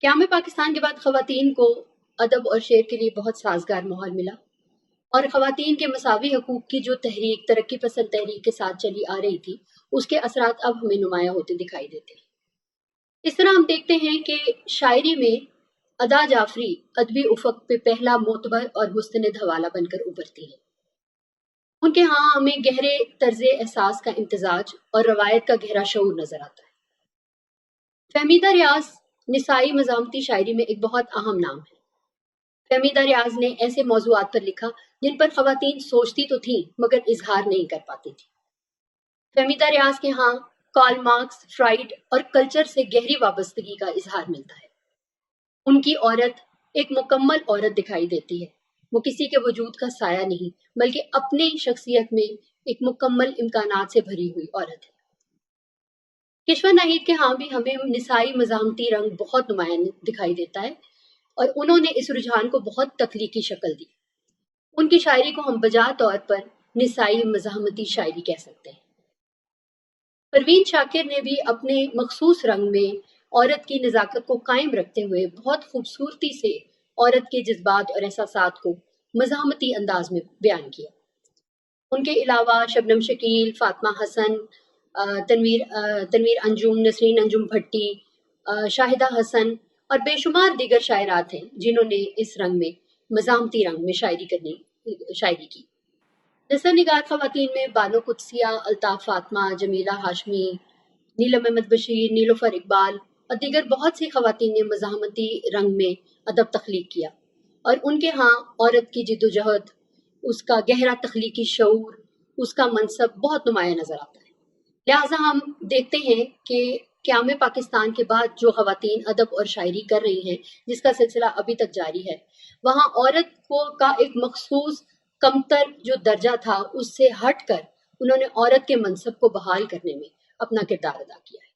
क़याम पाकिस्तान के बाद ख़वातीन को अदब और शेर के लिए बहुत साजगार माहौल मिला और ख़वातीन के मसावी हकूक़ की जो तहरीक तरक्की पसंद तहरीक के साथ चली आ रही थी उसके असरात अब हमें नुमायाँ होते दिखाई देते हैं। इस तरह हम देखते हैं कि शायरी में अदा जाफरी अदबी उफ़क़ पे पहला मोतबर और मुस्तनद हवाला बनकर उभरती हैं। उनके यहाँ हमें गहरे तर्ज़ एहसास का इम्तिजाज और रवायत का गहरा शऊर नज़र आता है। फ़हमीदा रियाज़ निसाई मज़ामती शायरी में एक बहुत अहम नाम है। फ़हमीदा रियाज़ ने ऐसे मौज़ूआत पर लिखा जिन पर ख़वातीन सोचती तो थीं मगर इजहार नहीं कर पाती थी। फ़हमीदा रियाज़ के यहाँ कार्ल मार्क्स, फ्राइड और कल्चर से गहरी वाबस्तगी का इजहार मिलता है। उनकी औरत एक मुकम्मल औरत दिखाई देती है। वो किसी के वजूद का साया नहीं बल्कि अपनी शख्सियत में एक मुकम्मल इम्कानात से भरी हुई औरत है। किश्वर नाहिद के यहाँ भी हमें निसाई मज़ामती रंग बहुत नुमायां दिखाई देता है और उन्होंने इस रुझान को बहुत तख्लीकी शक्ल दी। उनकी शायरी को हम बजा तौर पर निसाई मज़ामती शायरी कह सकते हैं। परवीन शाकिर ने भी अपने मखसूस रंग में औरत की नज़ाकत को कायम रखते हुए बहुत खूबसूरती से औरत के जज्बात और एहसासात को मज़ामती अंदाज में बयान किया। उनके अलावा शबनम शकील, फातिमा हसन, तनवीर अंजुम, नसरीन अंजुम भट्टी, शाहिदा हसन और बेशुमार दीगर शायरात हैं जिन्होंने इस रंग में मज़ामती रंग में शायरी की। नसर निगार ख़वातीन में बानो कुदसिया, अल्ताफ़ फातिमा, जमीला हाशमी, नीलम अहमद बशीर, नीलोफर इकबाल और दीगर बहुत सी ख़वातीन ने मज़ामती रंग में अदब तख्लीक किया और उनके यहाँ औरत की जिद्दोजहद, उसका गहरा तख्लीकी शऊर, उसका मनसब बहुत नुमायां नज़र आता है। लिहाजा हम देखते हैं कि क़याम पाकिस्तान के बाद जो ख़वातीन अदब और शायरी कर रही हैं, जिसका सिलसिला अभी तक जारी है, वहाँ औरत को का एक मखसूस कमतर जो दर्जा था उससे हट कर उन्होंने औरत के मनसब को बहाल करने में अपना किरदार अदा किया है।